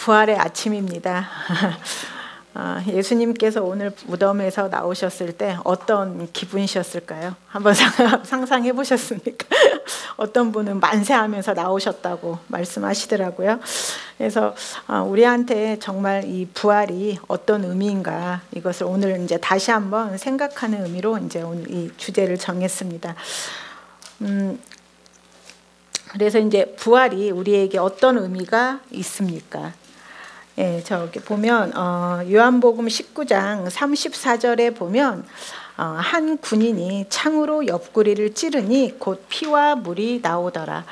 부활의 아침입니다. 예수님께서 오늘 무덤에서 나오셨을 때 어떤 기분이셨을까요? 한번 상상해 보셨습니까? 어떤 분은 만세하면서 나오셨다고 말씀하시더라고요. 그래서 우리한테 정말 이 부활이 어떤 의미인가, 이것을 오늘 이제 다시 한번 생각하는 의미로 이제 오늘 이 주제를 정했습니다. 그래서 이제 부활이 우리에게 어떤 의미가 있습니까? 예, 저기 보면 요한복음 19장 34절에 보면 한 군인이 창으로 옆구리를 찌르니 곧 피와 물이 나오더라.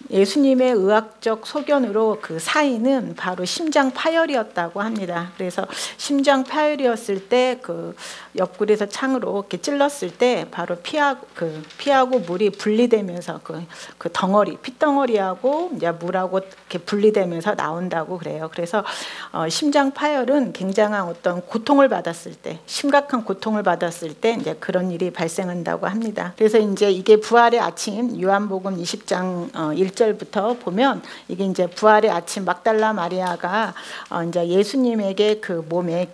예수님의 의학적 소견으로 그 사인은 바로 심장 파열이었다고 합니다. 그래서 심장 파열이었을 때 그 옆구리에서 창으로 이렇게 찔렀을 때 바로 피하고 물이 분리되면서 그 덩어리, 핏덩어리하고 이제 물하고 이렇게 분리되면서 나온다고 그래요. 그래서 심장 파열은 굉장한 어떤 고통을 받았을 때, 심각한 고통을 받았을 때 이제 그런 일이 발생한다고 합니다. 그래서 이제 이게 부활의 아침, 요한복음 20장 1절부터 보면 이게 이제 부활의 아침, 막달라 마리아가 이제 예수님에게 그 몸에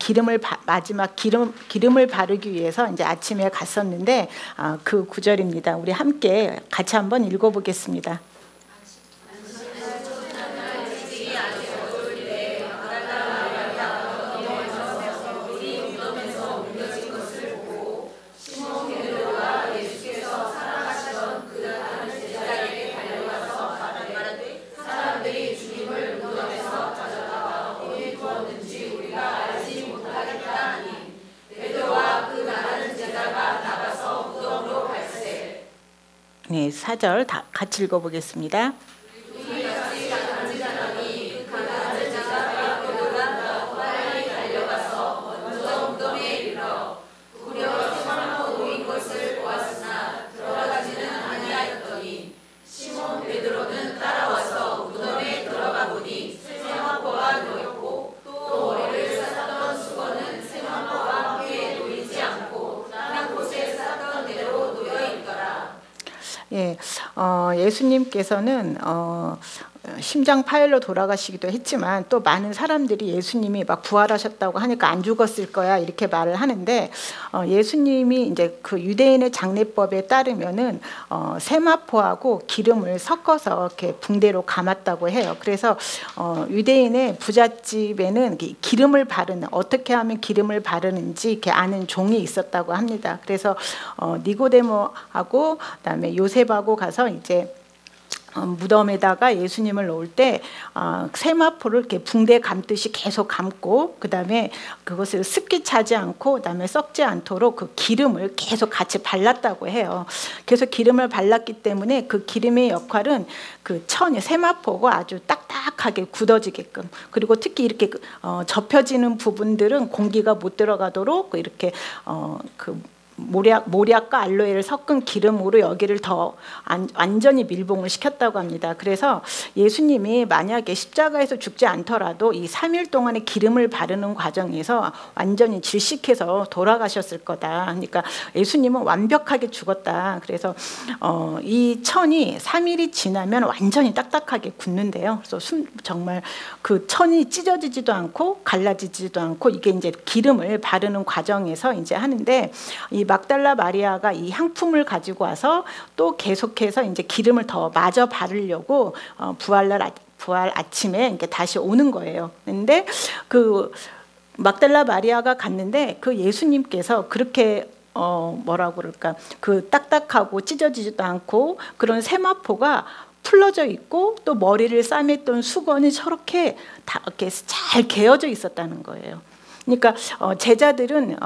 마지막 기름을 바르기 위해서 이제 아침에 갔었는데 그 구절입니다. 우리 함께 같이 한번 읽어보겠습니다. 네, 4절 다 같이 읽어보겠습니다. 예, 예수님께서는 심장 파열로 돌아가시기도 했지만 또 많은 사람들이 예수님이 막 부활하셨다고 하니까 안 죽었을 거야 이렇게 말을 하는데 예수님이 이제 그 유대인의 장례법에 따르면은 세마포하고 기름을 섞어서 이렇게 붕대로 감았다고 해요. 그래서 유대인의 부잣집에는 기름을 바르는, 어떻게 하면 기름을 바르는지 이렇게 아는 종이 있었다고 합니다. 그래서 니고데모하고 그다음에 요셉하고 가서 이제 무덤에다가 예수님을 놓을 때 세마포를 이렇게 붕대 감듯이 계속 감고 그다음에 그것을 습기 차지 않고 그다음에 썩지 않도록 그 기름을 계속 같이 발랐다고 해요. 그래서 기름을 발랐기 때문에 그 기름의 역할은 그 세마포가 아주 딱딱하게 굳어지게끔, 그리고 특히 이렇게 접혀지는 부분들은 공기가 못 들어가도록 이렇게 모략과 알로에를 섞은 기름으로 여기를 더 완전히 밀봉을 시켰다고 합니다. 그래서 예수님이 만약에 십자가에서 죽지 않더라도 이 3일 동안의 기름을 바르는 과정에서 완전히 질식해서 돌아가셨을 거다. 그러니까 예수님은 완벽하게 죽었다. 그래서 이 천이 3일이 지나면 완전히 딱딱하게 굳는데요. 그래서 정말 그 천이 찢어지지도 않고 갈라지지도 않고 이게 이제 기름을 바르는 과정에서 이제 하는데, 이 막달라 마리아가 이 향품을 가지고 와서 또 계속해서 이제 기름을 더 마저 바르려고 부활 아침에 이렇게 다시 오는 거예요. 근데 그 막달라 마리아가 갔는데 그 예수님께서 그렇게 뭐라고 그럴까, 그 딱딱하고 찢어지지도 않고 그런 세마포가 풀러져 있고 또 머리를 싸맸던 수건이 저렇게 다 이렇게 잘 개어져 있었다는 거예요. 그러니까 제자들은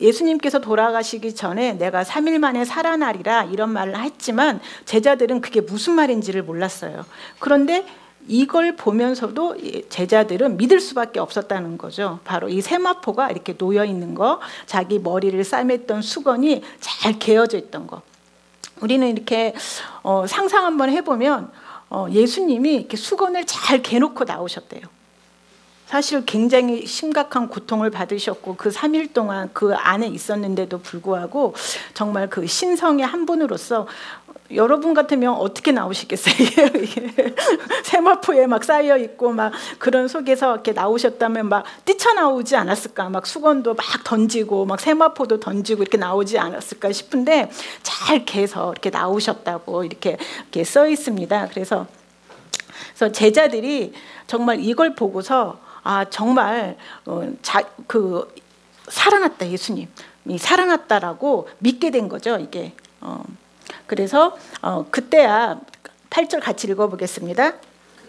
예수님께서 돌아가시기 전에 내가 3일 만에 살아나리라 이런 말을 했지만 제자들은 그게 무슨 말인지를 몰랐어요. 그런데 이걸 보면서도 제자들은 믿을 수밖에 없었다는 거죠. 바로 이 세마포가 이렇게 놓여 있는 거, 자기 머리를 싸맸던 수건이 잘 개어져 있던 거. 우리는 이렇게 상상 한번 해보면 예수님이 이렇게 수건을 잘 개놓고 나오셨대요. 사실 굉장히 심각한 고통을 받으셨고 그 3일 동안 그 안에 있었는데도 불구하고 정말 그 신성의 한 분으로서 여러분 같으면 어떻게 나오시겠어요? 이게 세마포에 막 쌓여 있고 막 그런 속에서 이렇게 나오셨다면 막 뛰쳐나오지 않았을까? 막 수건도 막 던지고 막 세마포도 던지고 이렇게 나오지 않았을까 싶은데 잘 개서 이렇게 나오셨다고 이렇게 써 있습니다. 그래서 제자들이 정말 이걸 보고서 아 정말 살아났다, 예수님이 살아났다라고 믿게 된 거죠. 이게 그래서 그때야 8절 같이 읽어보겠습니다.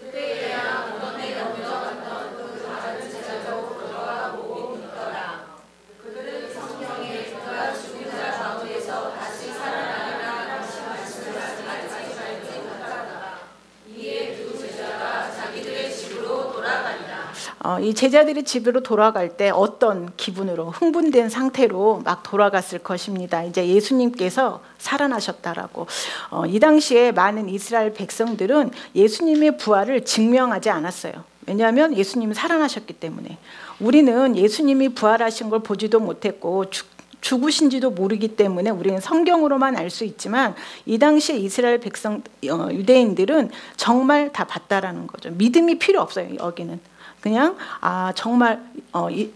그때야 무덤에 넘겨갔던 그 다른 제자도 돌아가고 있더라. 그들은 성경에 그가 죽은 자 가운데서 다시 살아나리라 말씀을 알지 못하다가 이에 두 제자가 자기들의 집으로 돌아가니라. 이 제자들이 집으로 돌아갈 때 어떤 기분으로 흥분된 상태로 막 돌아갔을 것입니다. 이제 예수님께서 살아나셨다라고. 이 당시에 많은 이스라엘 백성들은 예수님의 부활을 증명하지 않았어요. 왜냐하면 예수님이 살아나셨기 때문에. 우리는 예수님이 부활하신 걸 보지도 못했고 죽으신지도 모르기 때문에 우리는 성경으로만 알 수 있지만 이 당시에 이스라엘 백성 유대인들은 정말 다 봤다라는 거죠. 믿음이 필요 없어요. 여기는. 그냥 정말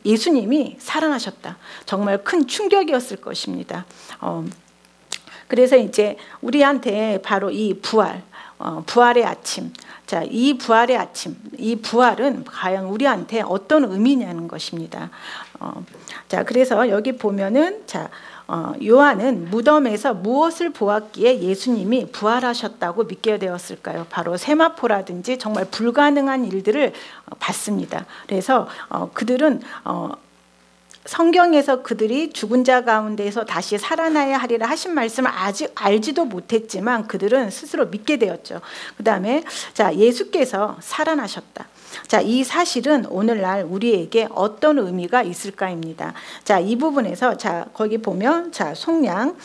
예수님이 살아나셨다. 정말 큰 충격이었을 것입니다. 그래서 이제 우리한테 바로 이 부활의 아침. 자, 이 부활의 아침, 이 부활은 과연 우리한테 어떤 의미냐는 것입니다. 자, 그래서 여기 보면은 요한은 무덤에서 무엇을 보았기에 예수님이 부활하셨다고 믿게 되었을까요? 바로 세마포라든지 정말 불가능한 일들을 봤습니다. 그래서 그들은 성경에서 그들이 죽은 자 가운데서 다시 살아나야 하리라 하신 말씀을 아직 알지도 못했지만 그들은 스스로 믿게 되었죠. 그 다음에 예수께서 살아나셨다. 이 사실은 오늘날 우리에게 어떤 의미가 있을까입니다. 이 부분에서 거기 보면 속량.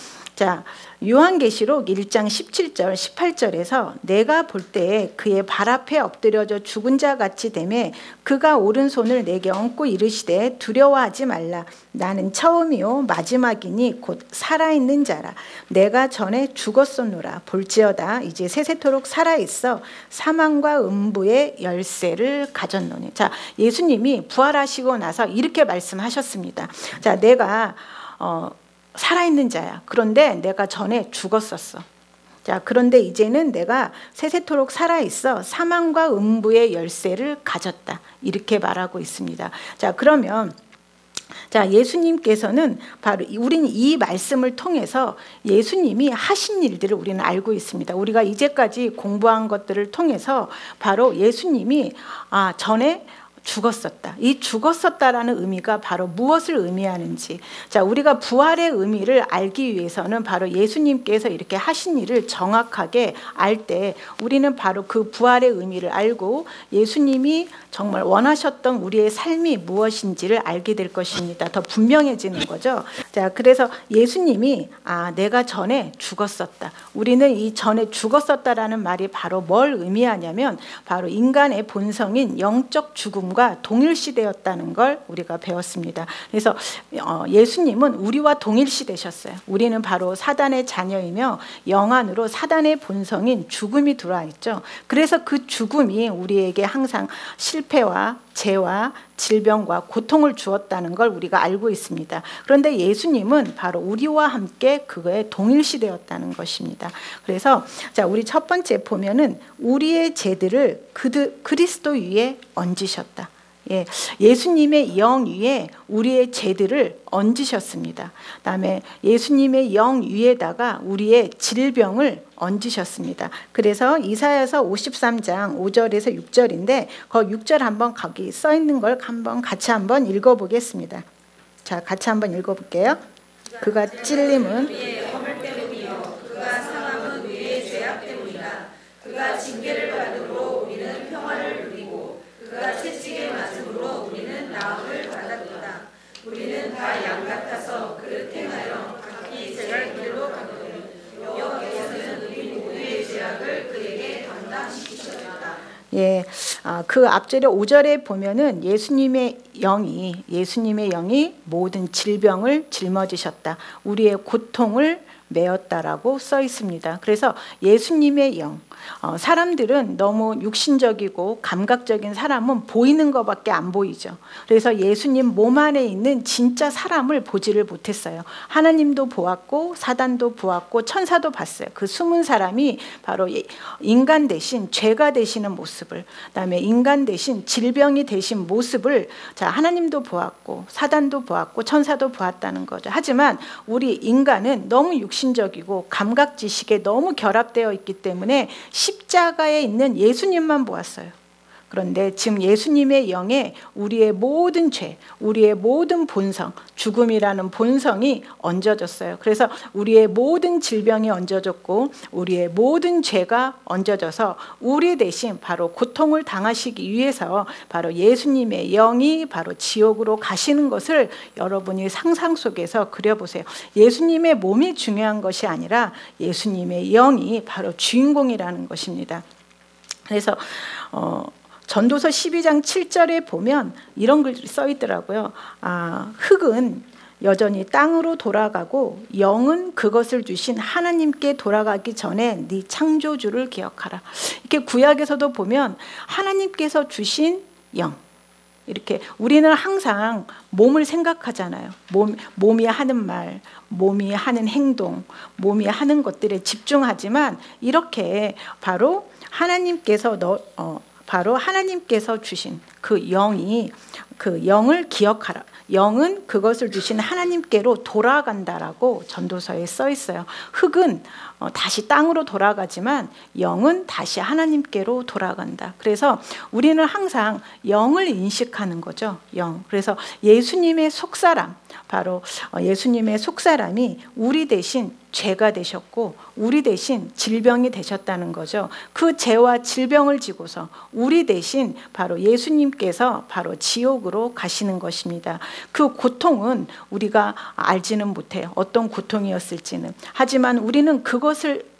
요한계시록 1장 17절 18절에서 내가 볼 때에 그의 발 앞에 엎드려져 죽은 자 같이 되매 그가 오른손을 내게 얹고 이르시되 두려워하지 말라. 나는 처음이요 마지막이니 곧 살아있는 자라. 내가 전에 죽었었노라. 볼지어다 이제 세세토록 살아있어 사망과 음부의 열쇠를 가졌노니. 예수님이 부활하시고 나서 이렇게 말씀하셨습니다. 내가 살아있는 자야. 그런데 내가 전에 죽었었어. 그런데 이제는 내가 세세토록 살아있어 사망과 음부의 열쇠를 가졌다. 이렇게 말하고 있습니다. 그러면 예수님께서는 바로 우리는 이 말씀을 통해서 예수님이 하신 일들을 우리는 알고 있습니다. 우리가 이제까지 공부한 것들을 통해서 바로 예수님이 전에 죽었었다. 이 죽었었다라는 의미가 바로 무엇을 의미하는지. 우리가 부활의 의미를 알기 위해서는 바로 예수님께서 이렇게 하신 일을 정확하게 알 때 우리는 바로 그 부활의 의미를 알고 예수님이 정말 원하셨던 우리의 삶이 무엇인지를 알게 될 것입니다. 더 분명해지는 거죠. 그래서 예수님이 내가 전에 죽었었다. 우리는 이 전에 죽었었다라는 말이 바로 뭘 의미하냐면 바로 인간의 본성인 영적 죽음 과 동일시되었다는 걸 우리가 배웠습니다. 그래서 예수님은 우리와 동일시되셨어요. 우리는 바로 사단의 자녀이며 영 안으로 사단의 본성인 죽음이 들어와 있죠. 그래서 그 죽음이 우리에게 항상 실패와 죄와 질병과 고통을 주었다는 걸 우리가 알고 있습니다. 그런데 예수님은 바로 우리와 함께 그거에 동일시되었다는 것입니다. 그래서 우리 첫 번째 보면은 우리의 죄들을 그리스도 위에 얹으셨다. 예수님의 영 위에 우리의 죄들을 얹으셨습니다. 그다음에 예수님의 영 위에다가 우리의 질병을 얹으셨습니다. 그래서 이사야서 53장 5절에서 6절인데 그 6절 한번 거기 써 있는 걸 같이 한번 읽어보겠습니다. 같이 한번 읽어볼게요. 그가 찔림은 우리의 허물 때문이요 그가 상함은 우리의 죄악 때문이라. 그가 징계를 받음으로 우리는 평화를 누리고 그가 채찍에 맞음으로 우리는 나음을 받았도다. 우리는 다 양 같아서 그릇 행하여 각기 제갈 길로 가거든 여호와께서는 우리 모두의 죄악을 그에게 담당시키셨다. 그 앞절에 5절에 보면은 예수님의 영이 모든 질병을 짊어지셨다. 우리의 고통을 메었다라고 써 있습니다. 그래서 예수님의 영, 사람들은 너무 육신적이고 감각적인 사람은 보이는 것밖에 안 보이죠. 그래서 예수님 몸 안에 있는 진짜 사람을 보지를 못했어요. 하나님도 보았고 사단도 보았고 천사도 봤어요. 그 숨은 사람이 바로 인간 대신 죄가 되시는 모습을, 그다음에 인간 대신 질병이 되신 모습을 하나님도 보았고 사단도 보았고 천사도 보았다는 거죠. 하지만 우리 인간은 너무 육신적이고 감각 지식에 너무 결합되어 있기 때문에 십자가에 있는 예수님만 보았어요. 그런데 지금 예수님의 영에 우리의 모든 죄, 우리의 모든 본성, 죽음이라는 본성이 얹어졌어요. 그래서 우리의 모든 질병이 얹어졌고 우리의 모든 죄가 얹어져서 우리 대신 바로 고통을 당하시기 위해서 바로 예수님의 영이 바로 지옥으로 가시는 것을 여러분이 상상 속에서 그려보세요. 예수님의 몸이 중요한 것이 아니라 예수님의 영이 바로 주인공이라는 것입니다. 그래서 전도서 12장 7절에 보면 이런 글이 써 있더라고요. 흙은 여전히 땅으로 돌아가고 영은 그것을 주신 하나님께 돌아가기 전에 네 창조주를 기억하라. 이렇게 구약에서도 보면 하나님께서 주신 영, 이렇게 우리는 항상 몸을 생각하잖아요. 몸이 하는 말, 몸이 하는 행동, 몸이 하는 것들에 집중하지만 이렇게 바로 하나님께서 주신 그 영을 기억하라. 영은 그것을 주신 하나님께로 돌아간다라고 전도서에 써 있어요. 흙은 다시 땅으로 돌아가지만 영은 다시 하나님께로 돌아간다. 그래서 우리는 항상 영을 인식하는 거죠. 영. 그래서 예수님의 속사람, 바로 예수님의 속사람이 우리 대신 죄가 되셨고 우리 대신 질병이 되셨다는 거죠. 그 죄와 질병을 지고서 우리 대신 바로 예수님께서 바로 지옥으로 가시는 것입니다. 그 고통은 우리가 알지는 못해요. 어떤 고통이었을지는. 하지만 우리는 그것을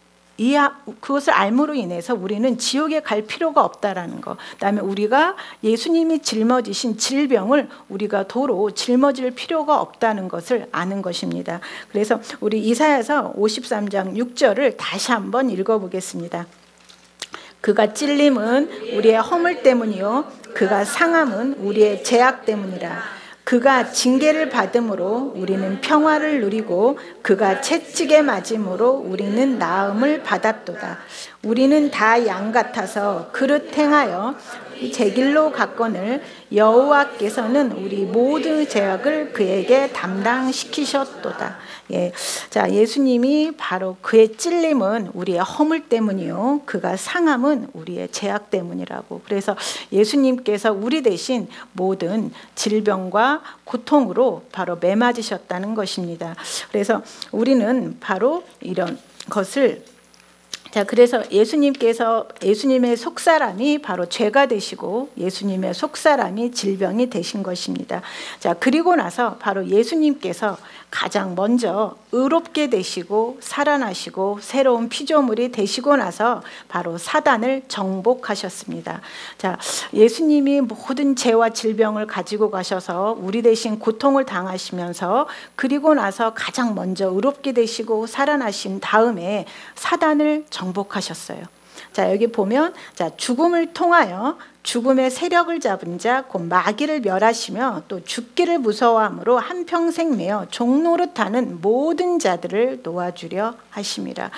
알므로 인해서 우리는 지옥에 갈 필요가 없다라는 것. 그다음에 우리가 예수님이 짊어지신 질병을 우리가 도로 짊어질 필요가 없다는 것을 아는 것입니다. 그래서 우리 이사야서 53장 6절을 다시 한번 읽어보겠습니다. 그가 찔림은 우리의 허물 때문이요 그가 상함은 우리의 죄악 때문이라. 그가 징계를 받음으로 우리는 평화를 누리고 그가 채찍에 맞음으로 우리는 나음을 받았도다. 우리는 다 양 같아서 그릇 행하여 제 길로 갔거늘 여호와께서는 우리 모든 죄악을 그에게 담당시키셨도다. 자, 예수님이 바로 그의 찔림은 우리의 허물 때문이요 그가 상함은 우리의 죄악 때문이라고. 그래서 예수님께서 우리 대신 모든 질병과 고통으로 바로 매맞으셨다는 것입니다. 그래서 우리는 바로 이런 것을, 그래서 예수님의 속사람이 바로 죄가 되시고 예수님의 속사람이 질병이 되신 것입니다. 자, 그리고 나서 바로 예수님께서 가장 먼저 의롭게 되시고 살아나시고 새로운 피조물이 되시고 나서 바로 사단을 정복하셨습니다. 자, 예수님이 모든 죄와 질병을 가지고 가셔서 우리 대신 고통을 당하시면서 그리고 나서 가장 먼저 의롭게 되시고 살아나신 다음에 사단을 정복하셨어요. 자, 여기 보면 죽음을 통하여 죽음의 세력을 잡은 자 곧 마귀를 멸하시며 또 죽기를 무서워함으로 한평생 매어 종노릇하는 모든 자들을 놓아주려 하심이라.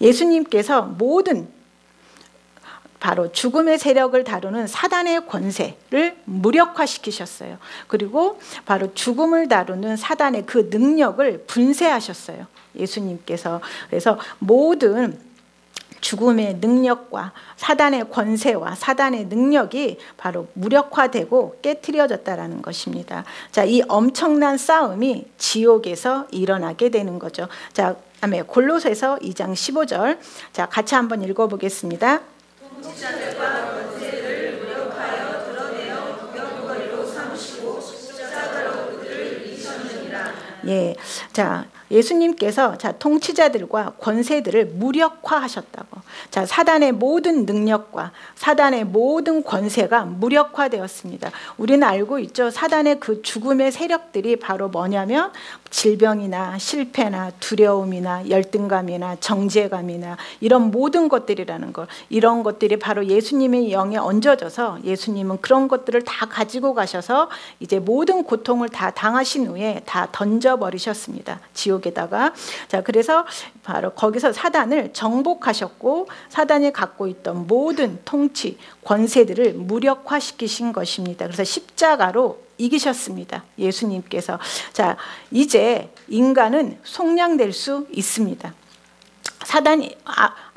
예수님께서 모든 바로 죽음의 세력을 다루는 사단의 권세를 무력화시키셨어요. 그리고 바로 죽음을 다루는 사단의 그 능력을 분쇄하셨어요. 예수님께서. 그래서 모든 죽음의 능력과 사단의 권세와 사단의 능력이 바로 무력화되고 깨트려졌다라는 것입니다. 자, 이 엄청난 싸움이 지옥에서 일어나게 되는 거죠. 자, 다음에 골로새서 2장 15절. 자, 같이 한번 읽어보겠습니다. 통치자들과 권세를 무력하여 드러내어 구경거리로 삼으시고 십자가로 그들을 이기셨느니라. 자, 예수님께서 통치자들과 권세들을 무력화하셨다고. 자, 사단의 모든 능력과 사단의 모든 권세가 무력화되었습니다. 우리는 알고 있죠. 사단의 그 죽음의 세력들이 바로 뭐냐면 질병이나 실패나 두려움이나 열등감이나 정죄감이나 이런 모든 것들이라는 걸, 이런 것들이 바로 예수님의 영에 얹어져서 예수님은 그런 것들을 다 가지고 가셔서 이제 모든 고통을 다 당하신 후에 다 던져버리셨습니다. 지옥에다가. 자, 그래서 바로 거기서 사단을 정복하셨고 사단이 갖고 있던 모든 통치, 권세들을 무력화시키신 것입니다. 그래서 십자가로 이기셨습니다. 예수님께서. 자, 이제 인간은 속량될 수 있습니다.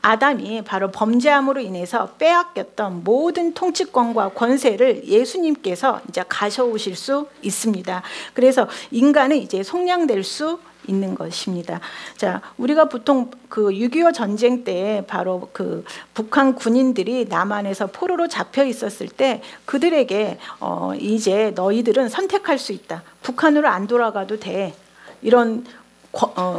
아담이 바로 범죄함으로 인해서 빼앗겼던 모든 통치권과 권세를 예수님께서 이제 가져오실 수 있습니다. 그래서 인간은 이제 속량될 수 있는 것입니다. 자, 우리가 보통 그 6.25 전쟁 때 바로 그 북한 군인들이 남한에서 포로로 잡혀 있었을 때 그들에게 이제 너희들은 선택할 수 있다. 북한으로 안 돌아가도 돼. 이런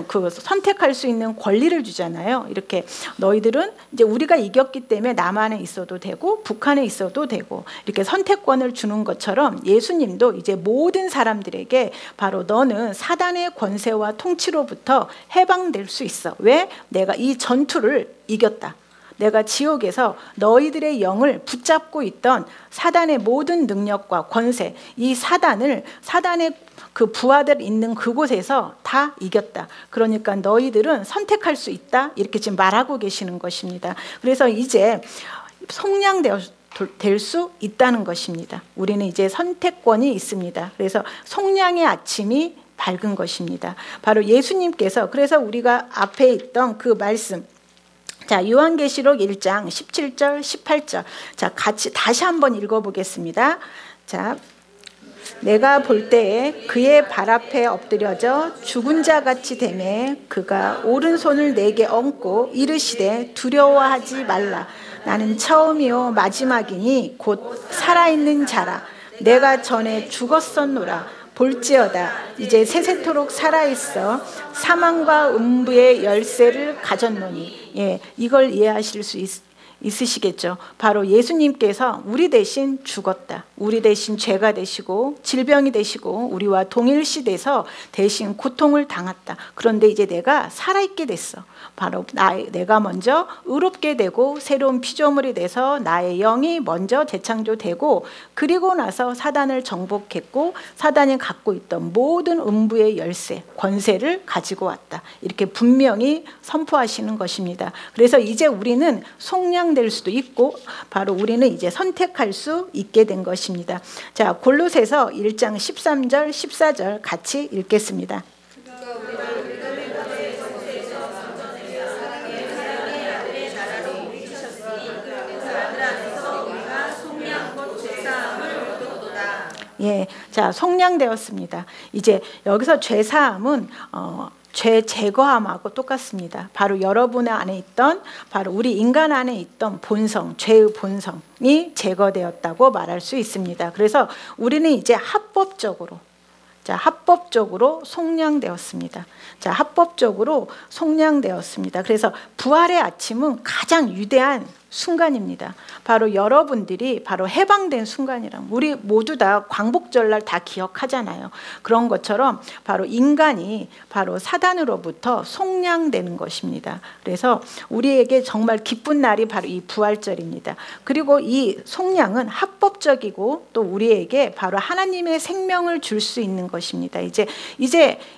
그 선택할 수 있는 권리를 주잖아요. 이렇게 너희들은 이제 우리가 이겼기 때문에 남한에 있어도 되고 북한에 있어도 되고 이렇게 선택권을 주는 것처럼 예수님도 이제 모든 사람들에게 바로 너는 사단의 권세와 통치로부터 해방될 수 있어. 왜? 내가 이 전투를 이겼다. 내가 지옥에서 너희들의 영을 붙잡고 있던 사단의 모든 능력과 권세, 이 사단의 그 부하들 있는 그곳에서 다 이겼다. 그러니까 너희들은 선택할 수 있다. 이렇게 지금 말하고 계시는 것입니다. 그래서 이제 속량될 수 있다는 것입니다. 우리는 이제 선택권이 있습니다. 그래서 속량의 아침이 밝은 것입니다. 바로 예수님께서, 그래서 우리가 앞에 있던 그 말씀, 자, 요한계시록 1장 17절 18절. 자, 같이 다시 한번 읽어보겠습니다. 자, 내가 볼 때에 그의 발 앞에 엎드려져 죽은 자 같이 되매 그가 오른손을 내게 얹고 이르시되 두려워하지 말라. 나는 처음이요 마지막이니 곧 살아있는 자라. 내가 전에 죽었었노라. 볼지어다 이제 세세토록 살아있어 사망과 음부의 열쇠를 가졌노니. 예, 이걸 이해하실 수 있으시겠죠. 바로 예수님께서 우리 대신 죽었다. 우리 대신 죄가 되시고 질병이 되시고 우리와 동일시돼서 대신 고통을 당했다. 그런데 이제 내가 살아있게 됐어. 바로 내가 먼저 의롭게 되고 새로운 피조물이 돼서 나의 영이 먼저 재창조되고 그리고 나서 사단을 정복했고 사단이 갖고 있던 모든 음부의 열쇠, 권세를 가지고 왔다. 이렇게 분명히 선포하시는 것입니다. 그래서 이제 우리는 속량될 수도 있고 바로 우리는 이제 선택할 수 있게 된 것입니다. 자, 골로새서 1장 13절 14절 같이 읽겠습니다. 예, 자, 속량되었습니다. 이제 여기서 죄사함은 죄 제거함하고 똑같습니다. 바로 여러분 안에 있던, 바로 우리 인간 안에 있던 본성, 죄의 본성이 제거되었다고 말할 수 있습니다. 그래서 우리는 이제 합법적으로 속량되었습니다. 자, 합법적으로 속량되었습니다. 그래서 부활의 아침은 가장 위대한 순간입니다. 바로 여러분들이 바로 해방된 순간이랑 우리 모두 다 광복절날 다 기억하잖아요. 그런 것처럼 바로 인간이 바로 사단으로부터 속량되는 것입니다. 그래서 우리에게 정말 기쁜 날이 바로 이 부활절입니다. 그리고 이 속량은 합법적이고 또 우리에게 바로 하나님의 생명을 줄 수 있는 것입니다. 이제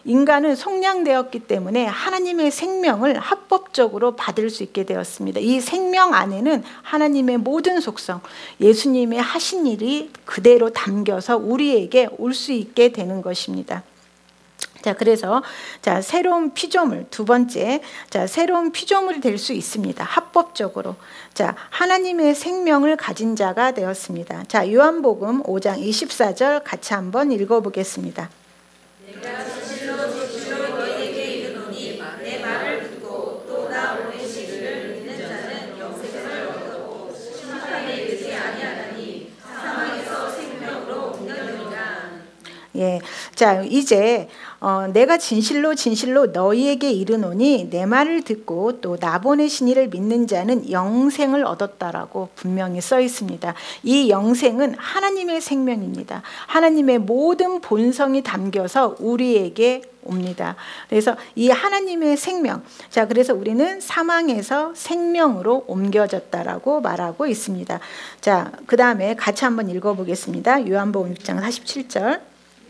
인간은 속량되었기 때문에 하나님의 생명을 합법적으로 받을 수 있게 되었습니다. 이 생명 안에 하나님의 모든 속성, 예수님의 하신 일이 그대로 담겨서 우리에게 올 수 있게 되는 것입니다. 자, 그래서 자, 새로운 피조물, 두 번째, 자, 새로운 피조물이 될 수 있습니다. 합법적으로. 자, 하나님의 생명을 가진 자가 되었습니다. 자, 요한복음 5장 24절 같이 한번 읽어보겠습니다. 내가 진실로 너희에게 이르노니 내 말을 듣고 또 나 보내시기를 믿는 자는 영생을 얻고 심판에 이르지 아니하나니 사망에서 생명으로 옮겨지리라. 예, 자 이제 내가 진실로 진실로 너희에게 이르노니 내 말을 듣고 또 나 보내신 이를 믿는 자는 영생을 얻었다라고 분명히 써 있습니다. 이 영생은 하나님의 생명입니다. 하나님의 모든 본성이 담겨서 우리에게 옵니다. 그래서 이 하나님의 생명, 자 그래서 우리는 사망에서 생명으로 옮겨졌다라고 말하고 있습니다. 자, 그 다음에 같이 한번 읽어보겠습니다. 요한복음 6장 47절.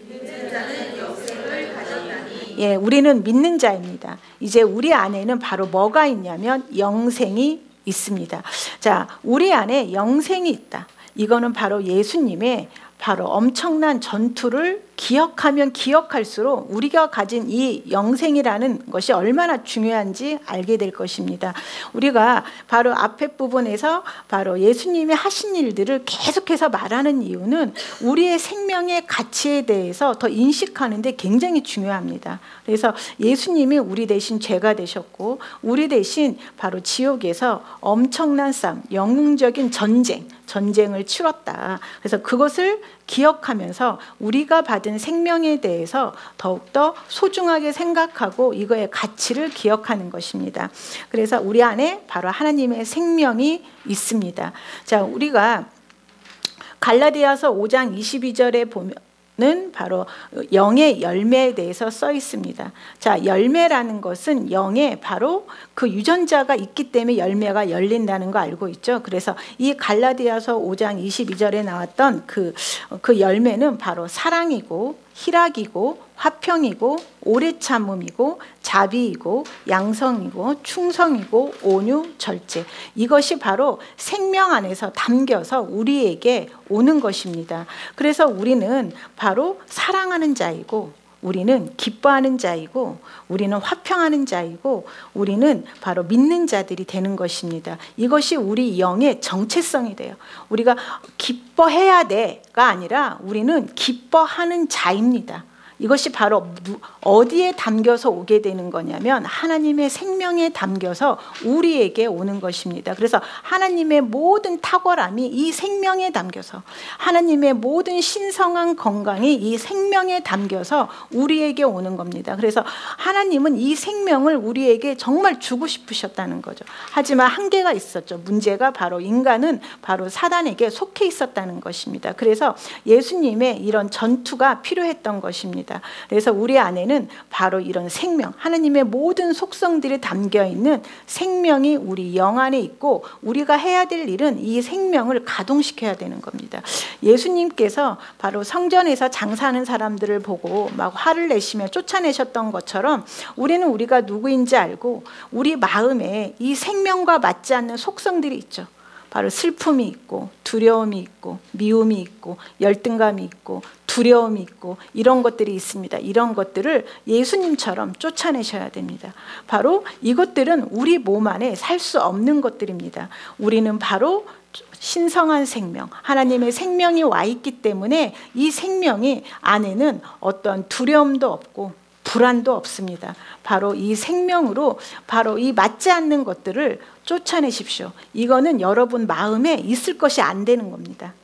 믿는 자는 영생을 가졌나니. 예, 우리는 믿는 자입니다. 이제 우리 안에는 바로 뭐가 있냐면 영생이 있습니다. 자, 우리 안에 영생이 있다. 이거는 바로 예수님의 바로 엄청난 전투를 기억하면 기억할수록 우리가 가진 이 영생이라는 것이 얼마나 중요한지 알게 될 것입니다. 우리가 바로 앞에 부분에서 바로 예수님이 하신 일들을 계속해서 말하는 이유는 우리의 생명의 가치에 대해서 더 인식하는 데 굉장히 중요합니다. 그래서 예수님이 우리 대신 죄가 되셨고 우리 대신 바로 지옥에서 엄청난 싸움, 영웅적인 전쟁을 치렀다. 그래서 그것을 기억하면서 우리가 받은 생명에 대해서 더욱더 소중하게 생각하고 이거의 가치를 기억하는 것입니다. 그래서 우리 안에 바로 하나님의 생명이 있습니다. 자, 우리가 갈라디아서 5장 22절에 보면은 바로 영의 열매에 대해서 써 있습니다. 자, 열매라는 것은 영에 바로 그 유전자가 있기 때문에 열매가 열린다는 거 알고 있죠. 그래서 이 갈라디아서 5장 22절에 나왔던 그 열매는 바로 사랑이고 희락이고 화평이고 오래 참음이고 자비이고 양성이고 충성이고 온유 절제, 이것이 바로 생명 안에서 담겨서 우리에게 오는 것입니다. 그래서 우리는 바로 사랑하는 자이고 우리는 기뻐하는 자이고 우리는 화평하는 자이고 우리는 바로 믿는 자들이 되는 것입니다. 이것이 우리 영의 정체성이 돼요. 우리가 기뻐해야 돼가 아니라 우리는 기뻐하는 자입니다. 이것이 바로 어디에 담겨서 오게 되는 거냐면 하나님의 생명에 담겨서 우리에게 오는 것입니다. 그래서 하나님의 모든 탁월함이 이 생명에 담겨서 하나님의 모든 신성한 건강이 이 생명에 담겨서 우리에게 오는 겁니다. 그래서 하나님은 이 생명을 우리에게 정말 주고 싶으셨다는 거죠. 하지만 한계가 있었죠. 문제가 바로 인간은 바로 사단에게 속해 있었다는 것입니다. 그래서 예수님의 이런 전투가 필요했던 것입니다. 그래서 우리 안에는 바로 이런 생명, 하나님의 모든 속성들이 담겨있는 생명이 우리 영 안에 있고 우리가 해야 될 일은 이 생명을 가동시켜야 되는 겁니다. 예수님께서 바로 성전에서 장사하는 사람들을 보고 막 화를 내시며 쫓아내셨던 것처럼 우리는 우리가 누구인지 알고 우리 마음에 이 생명과 맞지 않는 속성들이 있죠. 바로 슬픔이 있고 두려움이 있고 미움이 있고 열등감이 있고 두려움이 있고 이런 것들이 있습니다. 이런 것들을 예수님처럼 쫓아내셔야 됩니다. 바로 이것들은 우리 몸 안에 살 수 없는 것들입니다. 우리는 바로 신성한 생명, 하나님의 생명이 와 있기 때문에 이 생명이 안에는 어떤 두려움도 없고 불안도 없습니다. 바로 이 생명으로 바로 이 맞지 않는 것들을 쫓아내십시오. 이거는 여러분 마음에 있을 것이 안 되는 겁니다.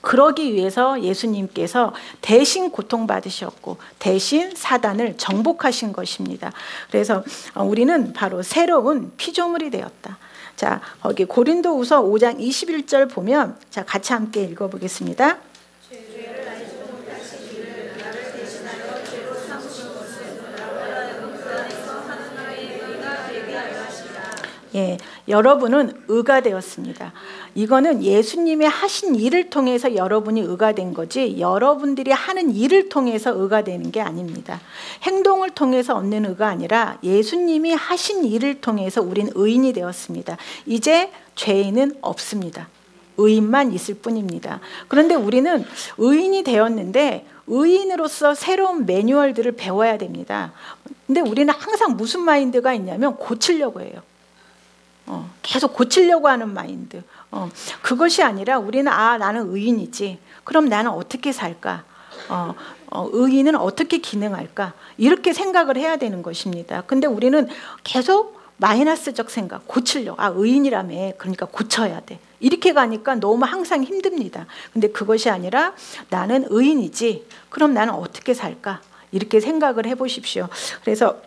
그러기 위해서 예수님께서 대신 고통받으셨고 대신 사단을 정복하신 것입니다. 그래서 우리는 바로 새로운 피조물이 되었다. 자, 거기 고린도후서 5장 21절 보면 자, 같이 함께 읽어보겠습니다. 예, 여러분은 의가 되었습니다. 이거는 예수님이 하신 일을 통해서 여러분이 의가 된 거지 여러분들이 하는 일을 통해서 의가 되는 게 아닙니다. 행동을 통해서 얻는 의가 아니라 예수님이 하신 일을 통해서 우린 의인이 되었습니다. 이제 죄인은 없습니다. 의인만 있을 뿐입니다. 그런데 우리는 의인이 되었는데 의인으로서 새로운 매뉴얼들을 배워야 됩니다. 근데 우리는 항상 무슨 마인드가 있냐면 고치려고 해요. 계속 고치려고 하는 마인드. 그것이 아니라 우리는 나는 의인이지. 그럼 나는 어떻게 살까? 의인은 어떻게 기능할까? 이렇게 생각을 해야 되는 것입니다. 근데 우리는 계속 마이너스적 생각, 고치려고. 의인이라며. 그러니까 고쳐야 돼. 이렇게 가니까 너무 항상 힘듭니다. 근데 그것이 아니라 나는 의인이지. 그럼 나는 어떻게 살까? 이렇게 생각을 해보십시오. 그래서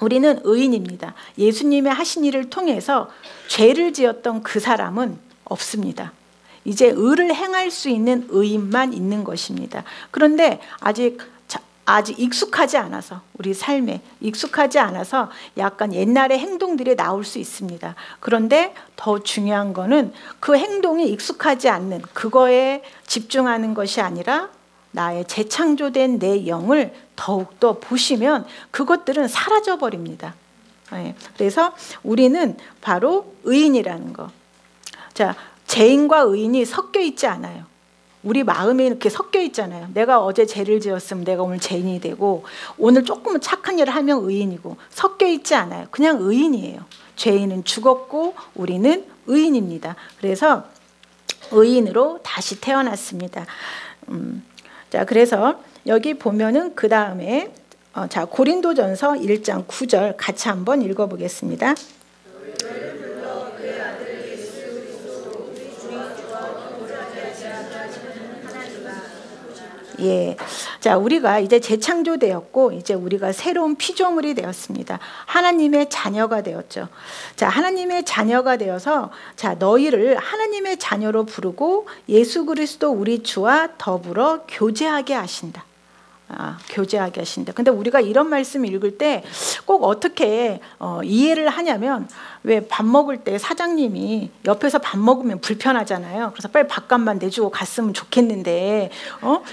우리는 의인입니다. 예수님의 하신 일을 통해서 죄를 지었던 그 사람은 없습니다. 이제 의를 행할 수 있는 의인만 있는 것입니다. 그런데 아직 익숙하지 않아서, 우리 삶에 익숙하지 않아서 약간 옛날의 행동들이 나올 수 있습니다. 그런데 더 중요한 거는 그 행동이 익숙하지 않는 그거에 집중하는 것이 아니라 나의 재창조된 내 영을 더욱더 보시면 그것들은 사라져 버립니다. 그래서 우리는 바로 의인이라는 거. 자, 죄인과 의인이 섞여 있지 않아요. 우리 마음에 이렇게 섞여 있잖아요. 내가 어제 죄를 지었으면 내가 오늘 죄인이 되고, 오늘 조금은 착한 일을 하면 의인이고, 섞여 있지 않아요. 그냥 의인이에요. 죄인은 죽었고 우리는 의인입니다. 그래서 의인으로 다시 태어났습니다. 자, 그래서 여기 보면은 그 다음에 자, 고린도전서 1장 9절 같이 한번 읽어보겠습니다. 예. 자, 우리가 이제 재창조되었고, 이제 우리가 새로운 피조물이 되었습니다. 하나님의 자녀가 되었죠. 자, 하나님의 자녀가 되어서, 자, 너희를 하나님의 자녀로 부르고 예수 그리스도 우리 주와 더불어 교제하게 하신다. 교제하게 하신다. 근데 우리가 이런 말씀 읽을 때 꼭 어떻게 이해를 하냐면, 왜 밥 먹을 때 사장님이 옆에서 밥 먹으면 불편하잖아요. 그래서 빨리 밥값만 내주고 갔으면 좋겠는데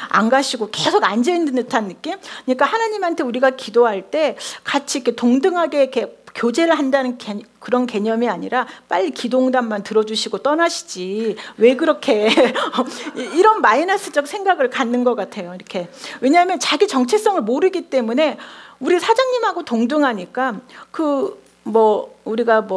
안 가시고 계속 앉아 있는 듯한 느낌. 그러니까 하나님한테 우리가 기도할 때 같이 이렇게 동등하게 이렇게 교제를 한다는 그런 개념이 아니라 빨리 기도응답만 들어주시고 떠나시지 왜 그렇게 이런 마이너스적 생각을 갖는 것 같아요. 이렇게. 왜냐하면 자기 정체성을 모르기 때문에 우리 사장님하고 동등하니까 우리가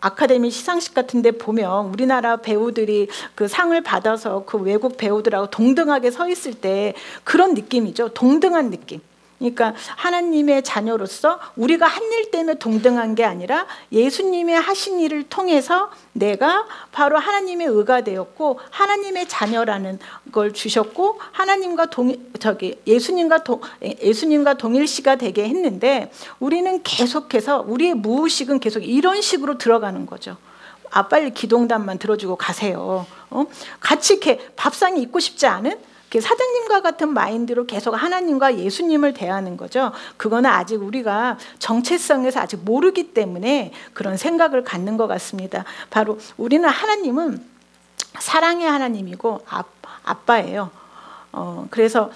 아카데미 시상식 같은 데 보면 우리나라 배우들이 그 상을 받아서 그 외국 배우들하고 동등하게 서 있을 때 그런 느낌이죠. 동등한 느낌. 그러니까 하나님의 자녀로서 우리가 한 일 때문에 동등한 게 아니라 예수님의 하신 일을 통해서 내가 바로 하나님의 의가 되었고 하나님의 자녀라는 걸 주셨고 하나님과 예수님과 동일시가 되게 했는데 우리는 계속해서 우리의 무의식은 계속 이런 식으로 들어가는 거죠. 빨리 기도응답만 들어주고 가세요. 같이 이렇게 밥상에 있고 싶지 않은 사장님과 같은 마인드로 계속 하나님과 예수님을 대하는 거죠. 그거는 아직 우리가 정체성에서 아직 모르기 때문에 그런 생각을 갖는 것 같습니다. 바로 우리는 하나님은 사랑의 하나님이고 아빠예요. 그래서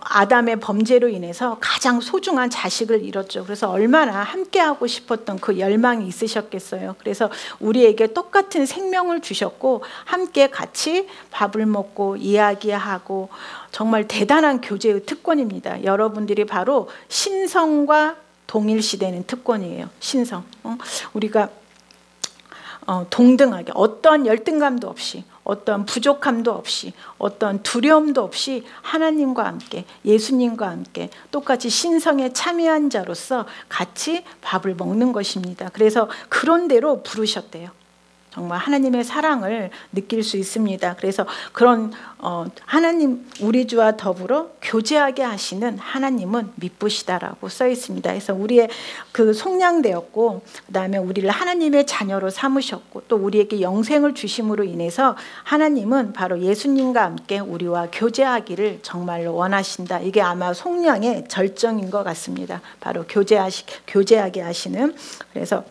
아담의 범죄로 인해서 가장 소중한 자식을 잃었죠. 그래서 얼마나 함께하고 싶었던 그 열망이 있으셨겠어요. 그래서 우리에게 똑같은 생명을 주셨고 함께 같이 밥을 먹고 이야기하고 정말 대단한 교제의 특권입니다. 여러분들이 바로 신성과 동일시되는 특권이에요. 신성. 우리가 동등하게 어떠한 열등감도 없이 어떤 부족함도 없이 어떤 두려움도 없이 하나님과 함께 예수님과 함께 똑같이 신성에 참여한 자로서 같이 밥을 먹는 것입니다. 그래서 그런 대로 부르셨대요. 정말 하나님의 사랑을 느낄 수 있습니다. 그래서 그런 하나님 우리 주와 더불어 교제하게 하시는 하나님은 미쁘시다라고 써 있습니다. 그래서 우리의 그 속량되었고 그다음에 우리를 하나님의 자녀로 삼으셨고 또 우리에게 영생을 주심으로 인해서 하나님은 바로 예수님과 함께 우리와 교제하기를 정말로 원하신다. 이게 아마 속량의 절정인 것 같습니다. 바로 교제하게 하시는. 그래서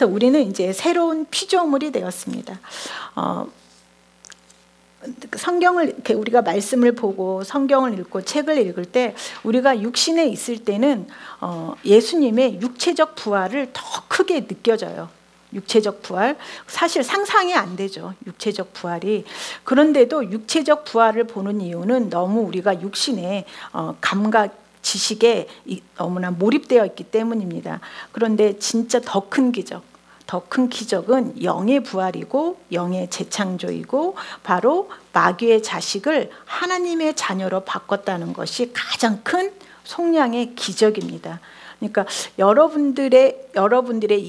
우리는 이제 새로운 피조물이 되었습니다. 성경을 이렇게 우리가 말씀을 보고 성경을 읽고 책을 읽을 때 우리가 육신에 있을 때는 예수님의 육체적 부활을 더 크게 느껴져요. 육체적 부활 사실 상상이 안 되죠. 육체적 부활이. 그런데도 육체적 부활을 보는 이유는 너무 우리가 육신의 감각 지식에 너무나 몰입되어 있기 때문입니다. 그런데 진짜 더 큰 기적은 영의 부활이고 영의 재창조이고 바로 마귀의 자식을 하나님의 자녀로 바꿨다는 것이 가장 큰 속량의 기적입니다. 그러니까 여러분들의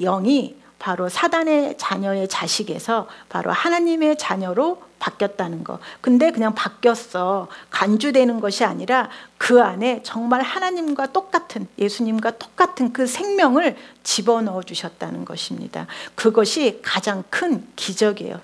영이 바로 사단의 자녀의 자식에서 바로 하나님의 자녀로 바뀌었다는 거. 근데 그냥 바뀌었어. 간주되는 것이 아니라 그 안에 정말 하나님과 똑같은, 예수님과 똑같은 그 생명을 집어넣어 주셨다는 것입니다. 그것이 가장 큰 기적이에요.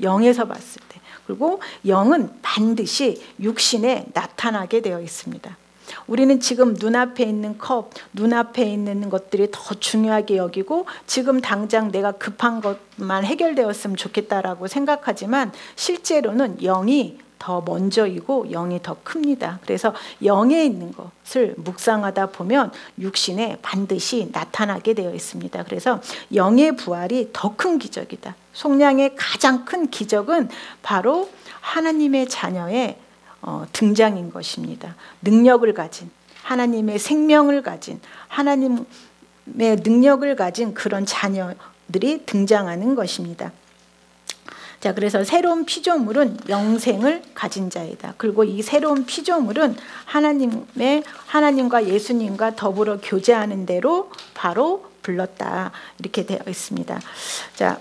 영에서 봤을 때. 그리고 영은 반드시 육신에 나타나게 되어 있습니다. 우리는 지금 눈앞에 있는 컵, 눈앞에 있는 것들이 더 중요하게 여기고 지금 당장 내가 급한 것만 해결되었으면 좋겠다라고 생각하지만 실제로는 영이 더 먼저이고 영이 더 큽니다. 그래서 영에 있는 것을 묵상하다 보면 육신에 반드시 나타나게 되어 있습니다. 그래서 영의 부활이 더 큰 기적이다. 속량의 가장 큰 기적은 바로 하나님의 자녀의 등장인 것입니다. 능력을 가진, 하나님의 생명을 가진, 하나님의 능력을 가진 그런 자녀들이 등장하는 것입니다. 자, 그래서 새로운 피조물은 영생을 가진 자이다. 그리고 이 새로운 피조물은 하나님과 예수님과 더불어 교제하는 대로 바로 불렀다. 이렇게 되어 있습니다. 자,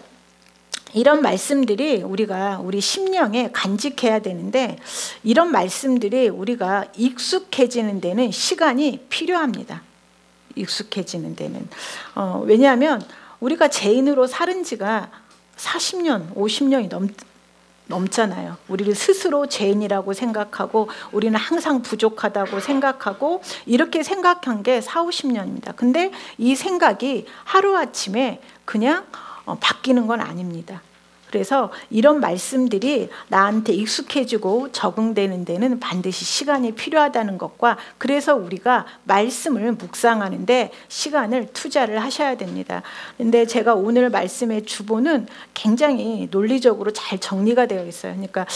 이런 말씀들이 우리 심령에 간직해야 되는데 이런 말씀들이 우리가 익숙해지는 데는 시간이 필요합니다. 익숙해지는 데는 왜냐하면 우리가 죄인으로 살은 지가 40년, 50년이 넘잖아요. 우리를 스스로 죄인이라고 생각하고 우리는 항상 부족하다고 생각하고 이렇게 생각한 게 40, 50년입니다. 근데 이 생각이 하루아침에 그냥 바뀌는 건 아닙니다. 그래서 이런 말씀들이 나한테 익숙해지고 적응되는 데는 반드시 시간이 필요하다는 것과 그래서 우리가 말씀을 묵상하는데 시간을 투자를 하셔야 됩니다. 근데 제가 오늘 말씀의 주보는 굉장히 논리적으로 잘 정리가 되어 있어요. 그러니까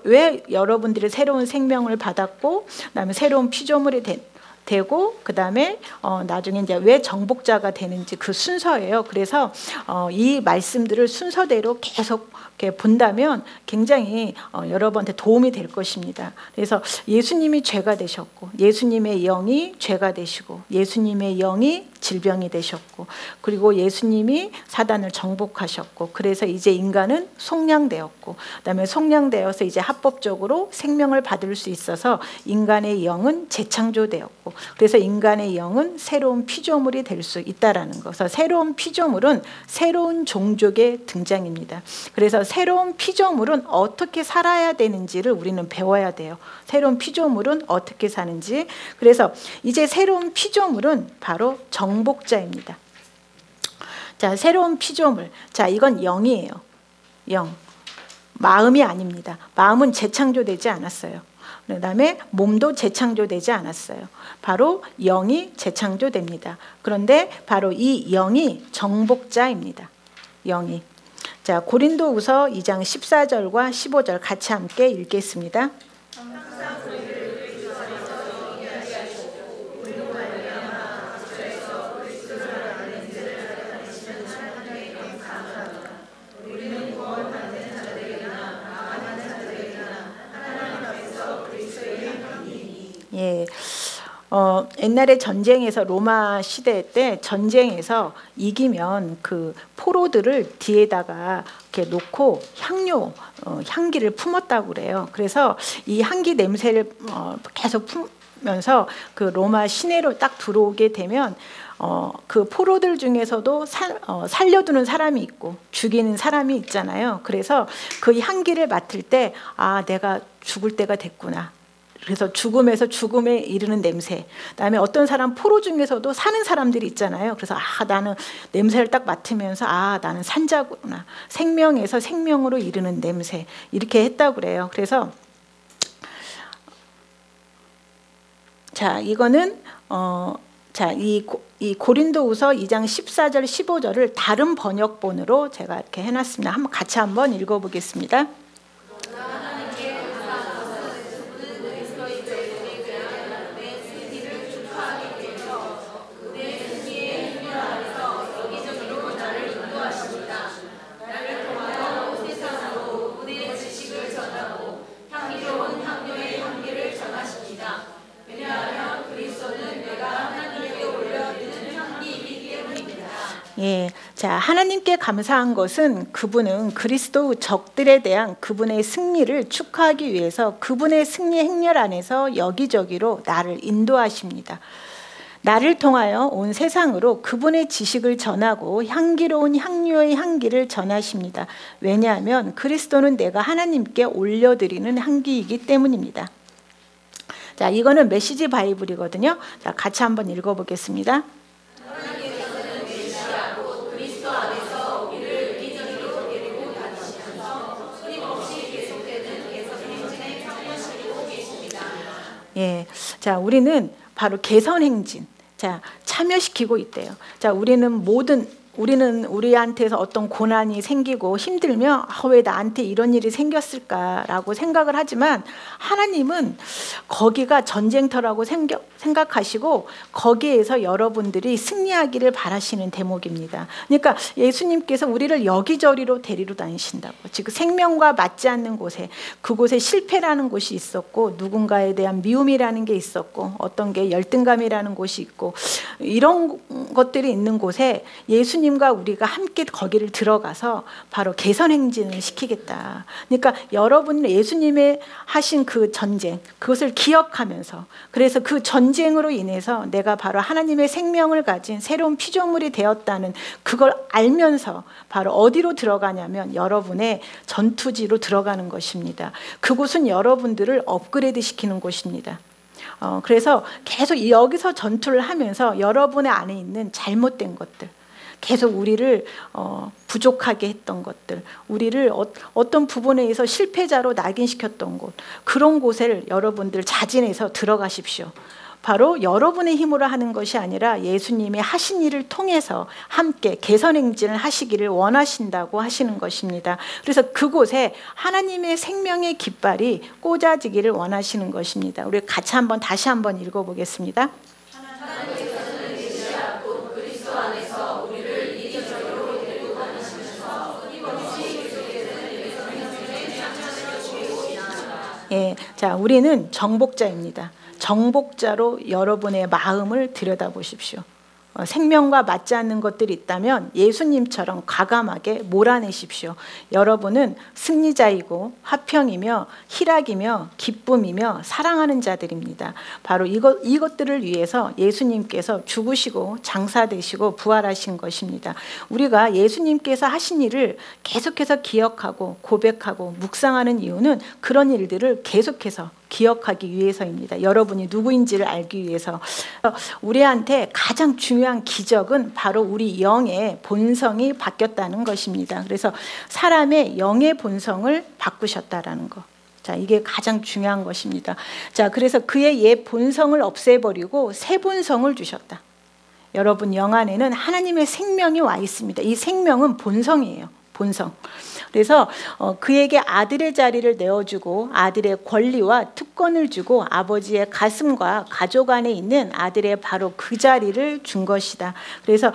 왜 여러분들이 새로운 생명을 받았고 그다음에 새로운 피조물이 되고 그다음에 나중에 이제 왜 정복자가 되는지 그 순서예요. 그래서 이 말씀들을 순서대로 계속 이렇게 본다면 굉장히 여러분한테 도움이 될 것입니다. 그래서 예수님이 죄가 되셨고 예수님의 영이 죄가 되시고 예수님의 영이 질병이 되셨고 그리고 예수님이 사단을 정복하셨고 그래서 이제 인간은 속량되었고 그다음에 속량되어서 이제 합법적으로 생명을 받을 수 있어서 인간의 영은 재창조되었고 그래서 인간의 영은 새로운 피조물이 될 수 있다라는 거. 그래서 새로운 피조물은 새로운 종족의 등장입니다. 그래서 새로운 피조물은 어떻게 살아야 되는지를 우리는 배워야 돼요. 새로운 피조물은 어떻게 사는지. 그래서 이제 새로운 피조물은 바로 정복자입니다. 자, 새로운 피조물. 자, 이건 영이에요. 영. 마음이 아닙니다. 마음은 재창조되지 않았어요. 그 다음에 몸도 재창조되지 않았어요. 바로 영이 재창조됩니다. 그런데 바로 이 영이 정복자입니다. 영이. 자, 고린도후서 2장 14절과 15절 같이 함께 읽겠습니다. 예, 옛날에 전쟁에서 로마 시대 때 전쟁에서 이기면 그 포로들을 뒤에다가 이렇게 놓고 향기를 품었다고 그래요. 그래서 이 향기 냄새를 계속 품면서 그 로마 시내로 딱 들어오게 되면 그 포로들 중에서도 살려두는 사람이 있고 죽이는 사람이 있잖아요. 그래서 그 향기를 맡을 때 아, 내가 죽을 때가 됐구나. 그래서 죽음에서 죽음에 이르는 냄새. 그다음에 어떤 사람 포로 중에서도 사는 사람들이 있잖아요. 그래서 나는 냄새를 딱 맡으면서 나는 산자구나. 생명에서 생명으로 이르는 냄새. 이렇게 했다고 그래요. 그래서 자, 이거는 자, 이 고린도후서 2장 14절 15절을 다른 번역본으로 제가 이렇게 해놨습니다. 같이 한번 읽어보겠습니다. 예, 자, 하나님께 감사한 것은 그분은 그리스도 적들에 대한 그분의 승리를 축하하기 위해서 그분의 승리 행렬 안에서 여기저기로 나를 인도하십니다. 나를 통하여 온 세상으로 그분의 지식을 전하고 향기로운 향료의 향기를 전하십니다. 왜냐하면 그리스도는 내가 하나님께 올려드리는 향기이기 때문입니다. 자, 이거는 메시지 바이블이거든요. 자, 같이 한번 읽어보겠습니다. 예, 자, 우리는 바로 개선 행진, 자, 참여시키고 있대요. 자, 우리는 우리한테서 어떤 고난이 생기고 힘들면 왜 나한테 이런 일이 생겼을까라고 생각을 하지만 하나님은 거기가 전쟁터라고 생각하시고 거기에서 여러분들이 승리하기를 바라시는 대목입니다. 그러니까 예수님께서 우리를 여기저기로 데리러 다니신다고. 지금 생명과 맞지 않는 곳에, 그곳에 실패라는 곳이 있었고 누군가에 대한 미움이라는 게 있었고 어떤 게 열등감이라는 곳이 있고 이런 것들이 있는 곳에 예수님과 우리가 함께 거기를 들어가서 바로 개선 행진을 시키겠다. 그러니까 여러분 예수님의 하신 그 전쟁, 그것을 기억하면서, 그래서 그 전쟁으로 인해서 내가 바로 하나님의 생명을 가진 새로운 피조물이 되었다는 그걸 알면서 바로 어디로 들어가냐면 여러분의 전투지로 들어가는 것입니다. 그곳은 여러분들을 업그레이드 시키는 곳입니다. 그래서 계속 여기서 전투를 하면서 여러분의 안에 있는 잘못된 것들, 계속 우리를 부족하게 했던 것들, 우리를 어떤 부분에 의해서 실패자로 낙인시켰던 곳, 그런 곳에 여러분들 자진해서 들어가십시오. 바로 여러분의 힘으로 하는 것이 아니라 예수님이 하신 일을 통해서 함께 개선 행진을 하시기를 원하신다고 하시는 것입니다. 그래서 그곳에 하나님의 생명의 깃발이 꽂아지기를 원하시는 것입니다. 우리 같이 다시 한번 읽어보겠습니다. 하나님께서는 메시아 곧 그리스도 안에서 우리를 이리저리로 데리고 다니시면서 끊임없이 계속되는 개선 행진에 참여시켜 주시옵소서. 예, 자, 우리는 정복자입니다. 정복자로 여러분의 마음을 들여다보십시오. 생명과 맞지 않는 것들이 있다면 예수님처럼 과감하게 몰아내십시오. 여러분은 승리자이고 화평이며 희락이며 기쁨이며 사랑하는 자들입니다. 바로 이것들을 위해서 예수님께서 죽으시고 장사되시고 부활하신 것입니다. 우리가 예수님께서 하신 일을 계속해서 기억하고 고백하고 묵상하는 이유는 그런 일들을 계속해서 기억하기 위해서입니다. 여러분이 누구인지를 알기 위해서. 우리한테 가장 중요한 기적은 바로 우리 영의 본성이 바뀌었다는 것입니다. 그래서 사람의 영의 본성을 바꾸셨다라는 것. 자, 이게 가장 중요한 것입니다. 자, 그래서 그의 옛 본성을 없애버리고 새 본성을 주셨다. 여러분 영 안에는 하나님의 생명이 와 있습니다. 이 생명은 본성이에요. 본성. 그래서 그에게 아들의 자리를 내어주고 아들의 권리와 특권을 주고 아버지의 가슴과 가족 안에 있는 아들의 바로 그 자리를 준 것이다. 그래서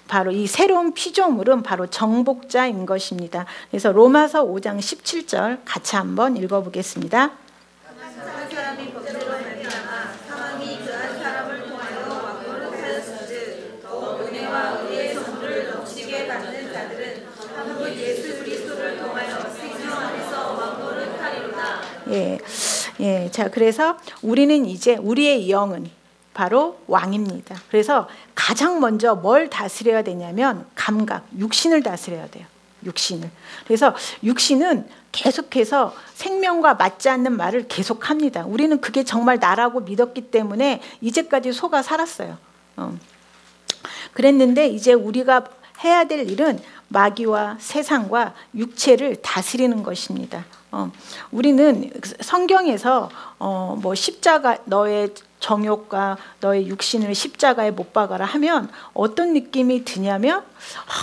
바로 이 새로운 피조물은 바로 정복자인 것입니다. 그래서 로마서 5장 17절 같이 한번 읽어보겠습니다. 예, 자, 그래서 우리는 이제 우리의 영은 바로 왕입니다. 그래서 가장 먼저 뭘 다스려야 되냐면 감각, 육신을 다스려야 돼요. 육신을. 그래서 육신은 계속해서 생명과 맞지 않는 말을 계속합니다. 우리는 그게 정말 나라고 믿었기 때문에 이제까지 속아 살았어요. 그랬는데 이제 우리가 해야 될 일은 마귀와 세상과 육체를 다스리는 것입니다. 우리는 성경에서 뭐 십자가, 너의 정욕과 너의 육신을 십자가에 못 박아라 하면 어떤 느낌이 드냐면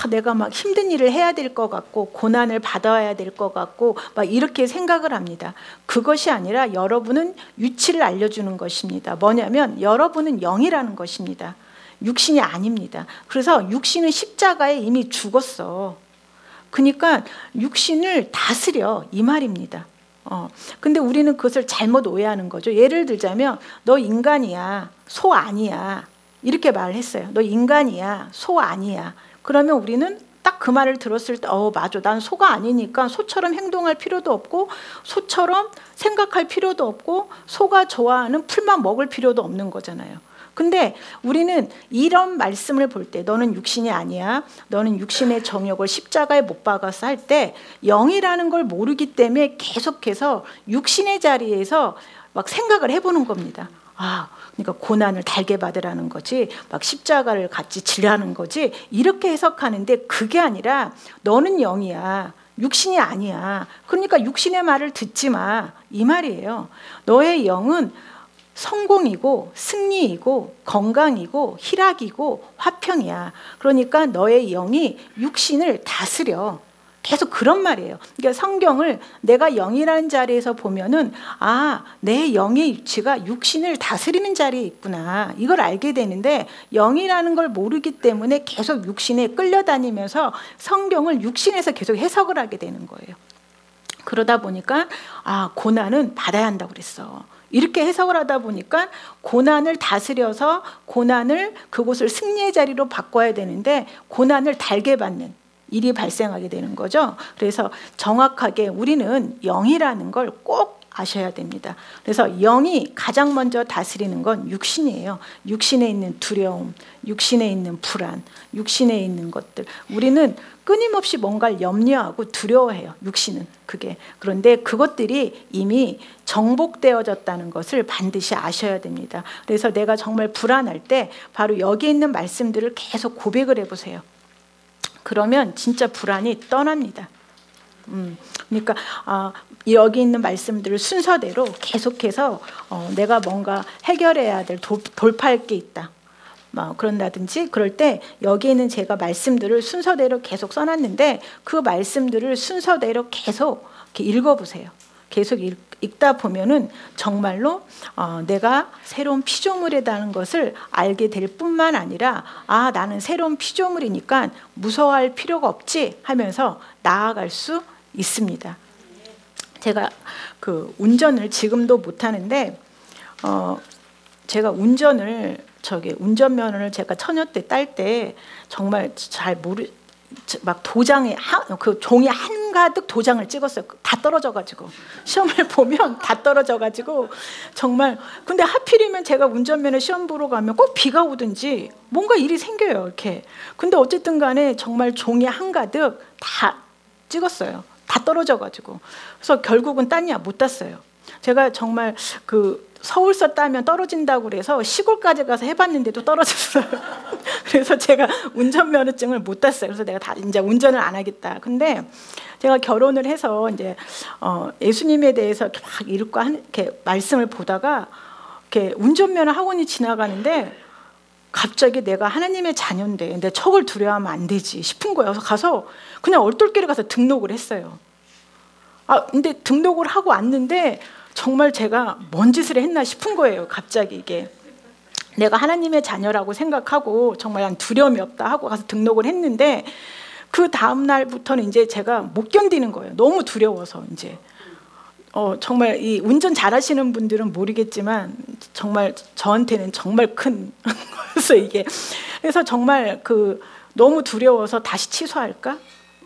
내가 막 힘든 일을 해야 될 것 같고 고난을 받아야 될 것 같고 막 이렇게 생각을 합니다. 그것이 아니라 여러분은 위치를 알려주는 것입니다. 뭐냐면 여러분은 영이라는 것입니다. 육신이 아닙니다. 그래서 육신은 십자가에 이미 죽었어. 그러니까 육신을 다스려, 이 말입니다. 근데 우리는 그것을 잘못 오해하는 거죠. 예를 들자면 너 인간이야, 소 아니야, 이렇게 말을 했어요. 너 인간이야, 소 아니야. 그러면 우리는 딱 그 말을 들었을 때 맞아, 난 소가 아니니까 소처럼 행동할 필요도 없고 소처럼 생각할 필요도 없고 소가 좋아하는 풀만 먹을 필요도 없는 거잖아요. 근데 우리는 이런 말씀을 볼 때 너는 육신이 아니야, 너는 육신의 정욕을 십자가에 못 박아서 할 때 영이라는 걸 모르기 때문에 계속해서 육신의 자리에서 막 생각을 해보는 겁니다. 그러니까 고난을 달게 받으라는 거지, 막 십자가를 같이 지라는 거지, 이렇게 해석하는데 그게 아니라 너는 영이야, 육신이 아니야. 그러니까 육신의 말을 듣지 마, 이 말이에요. 너의 영은 성공이고 승리이고 건강이고 희락이고 화평이야. 그러니까 너의 영이 육신을 다스려. 계속 그런 말이에요. 그러니까 성경을 내가 영이라는 자리에서 보면은 내 영의 위치가 육신을 다스리는 자리에 있구나, 이걸 알게 되는데 영이라는 걸 모르기 때문에 계속 육신에 끌려다니면서 성경을 육신에서 계속 해석을 하게 되는 거예요. 그러다 보니까 고난은 받아야 한다고 그랬어, 이렇게 해석을 하다 보니까 고난을 다스려서 고난을 그곳을 승리의 자리로 바꿔야 되는데 고난을 달게 받는 일이 발생하게 되는 거죠. 그래서 정확하게 우리는 영이라는 걸 꼭 아셔야 됩니다. 그래서 영이 가장 먼저 다스리는 건 육신이에요. 육신에 있는 두려움, 육신에 있는 불안, 육신에 있는 것들, 우리는 끊임없이 뭔가를 염려하고 두려워해요, 육신은. 그런데 그것들이 이미 정복되어졌다는 것을 반드시 아셔야 됩니다. 그래서 내가 정말 불안할 때 바로 여기 있는 말씀들을 계속 고백을 해보세요. 그러면 진짜 불안이 떠납니다. 그러니까 여기 있는 말씀들을 순서대로 계속해서 내가 뭔가 해결해야 될 돌파할 게 있다, 그런다든지 그럴 때 여기 있는 제가 말씀들을 순서대로 계속 써놨는데 그 말씀들을 순서대로 계속 이렇게 읽어보세요. 계속 읽다 보면은 정말로 내가 새로운 피조물이라는 것을 알게 될 뿐만 아니라 나는 새로운 피조물이니까 무서워할 필요가 없지 하면서 나아갈 수 있습니다. 제가 그 운전을 지금도 못하는데 제가 운전면허를 제가 처녀 때 딸 때 정말 잘 막 도장에 그 종이 한가득 도장을 찍었어요. 다 떨어져가지고 시험을 보면 다 떨어져가지고 정말. 근데 하필이면 제가 운전면허 시험 보러 가면 꼭 비가 오든지 뭔가 일이 생겨요, 이렇게. 근데 어쨌든 간에 정말 종이 한가득 다 찍었어요. 다 떨어져가지고. 그래서 결국은 땄냐, 못 땄어요. 제가 정말 서울서 따면 떨어진다고 그래서 시골까지 가서 해봤는데도 떨어졌어요. 그래서 제가 운전면허증을 못 땄어요. 그래서 내가 이제 운전을 안 하겠다. 근데 제가 결혼을 해서 이제 예수님에 대해서 이렇게 막 읽고 이렇게 말씀을 보다가 이렇게 운전면허 학원이 지나가는데 갑자기 내가 하나님의 자녀인데 근데 척을 두려워하면 안 되지 싶은 거예요. 그래서 가서 그냥 얼떨결에 가서 등록을 했어요. 근데 등록을 하고 왔는데 정말 제가 뭔 짓을 했나 싶은 거예요. 갑자기 이게 내가 하나님의 자녀라고 생각하고 정말 난 두려움이 없다 하고 가서 등록을 했는데 그 다음 날부터는 이제 제가 못 견디는 거예요. 너무 두려워서 이제 정말 이 운전 잘하시는 분들은 모르겠지만 정말 저한테는 정말 큰 거였어 이게. 그래서 정말 너무 두려워서 다시 취소할까?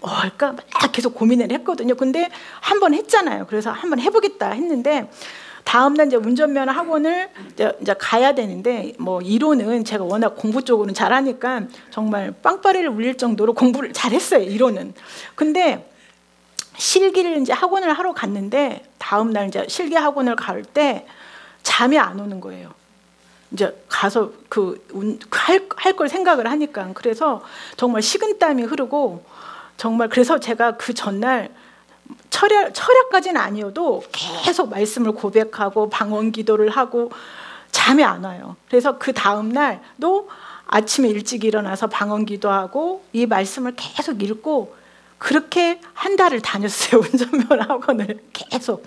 할까? 막 계속 고민을 했거든요. 근데 한 번 했잖아요. 그래서 한번 해보겠다 했는데 다음날 이제 운전면허 학원을 이제 가야 되는데 이론은 제가 워낙 공부 쪽으로는 잘하니까 정말 빵빠레를 울릴 정도로 공부를 잘했어요, 이론은. 근데 실기를 이제 학원을 하러 갔는데 다음날 이제 실기 학원을 갈 때 잠이 안 오는 거예요. 이제 가서 할 걸 생각을 하니까. 그래서 정말 식은땀이 흐르고 정말. 그래서 제가 그 전날 철야까지는 아니어도 계속 말씀을 고백하고 방언 기도를 하고 잠이 안 와요. 그래서 그 다음 날도 아침에 일찍 일어나서 방언 기도하고 이 말씀을 계속 읽고 그렇게 한 달을 다녔어요. 운전면허 학원을 계속.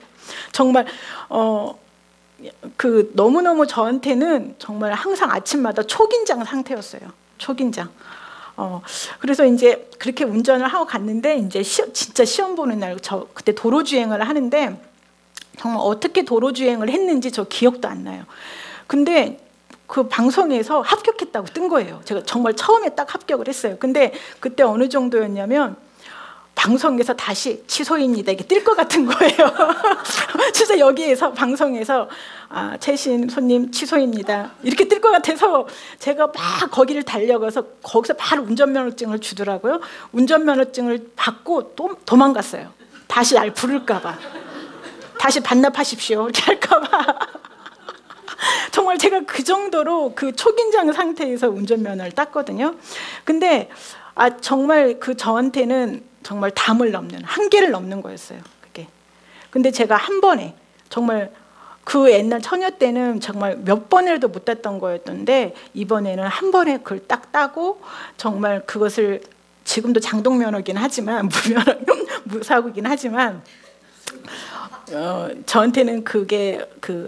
정말 너무너무 저한테는 정말 항상 아침마다 초긴장 상태였어요. 초긴장. 그래서 이제 그렇게 운전을 하고 갔는데 이제 진짜 시험 보는 날 그때 도로 주행을 하는데 정말 어떻게 도로 주행을 했는지 저 기억도 안 나요. 근데 그 방송에서 합격했다고 뜬 거예요. 제가 정말 처음에 딱 합격을 했어요. 근데 그때 어느 정도였냐면 방송에서 다시 취소입니다 이게 뜰 것 같은 거예요. 진짜 여기에서 방송에서 최신 손님 취소입니다 이렇게 뜰 것 같아서 제가 막 거기를 달려가서 거기서 바로 운전면허증을 주더라고요. 운전면허증을 받고 또 도망갔어요. 다시 날 부를까 봐. 다시 반납하십시오 이렇게 할까 봐. 정말 제가 그 정도로 그 초긴장 상태에서 운전면허를 땄거든요. 근데 정말 그 저한테는 정말 담을 넘는, 한계를 넘는 거였어요. 그게. 근데 제가 한 번에 정말 그 옛날 처녀 때는 정말 몇 번에도 못 땄던 거였던데 이번에는 한 번에 그걸 딱 따고 정말 그것을 지금도 장독면허긴 하지만 무사고긴 하지만 저한테는 그게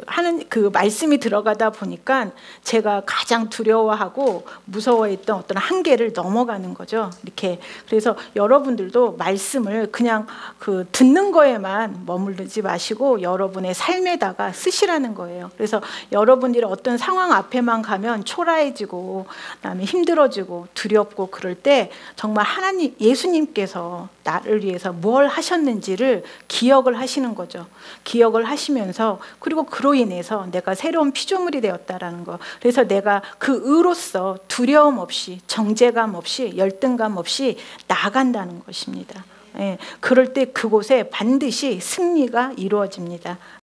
하는 그 말씀이 들어가다 보니까 제가 가장 두려워하고 무서워했던 어떤 한계를 넘어가는 거죠. 이렇게. 그래서 여러분들도 말씀을 그냥 그 듣는 거에만 머무르지 마시고 여러분의 삶에다가 쓰시라는 거예요. 그래서 여러분들이 어떤 상황 앞에만 가면 초라해지고 그다음에 힘들어지고 두렵고 그럴 때 정말 하나님 예수님께서 나를 위해서 뭘 하셨는지를 기억을 하시는 거죠. 기억을 하시면서 그리고 그로 인해서 내가 새로운 피조물이 되었다라는 거. 그래서 내가 그 의로서 두려움 없이 정죄감 없이 열등감 없이 나간다는 것입니다. 예, 그럴 때 그곳에 반드시 승리가 이루어집니다.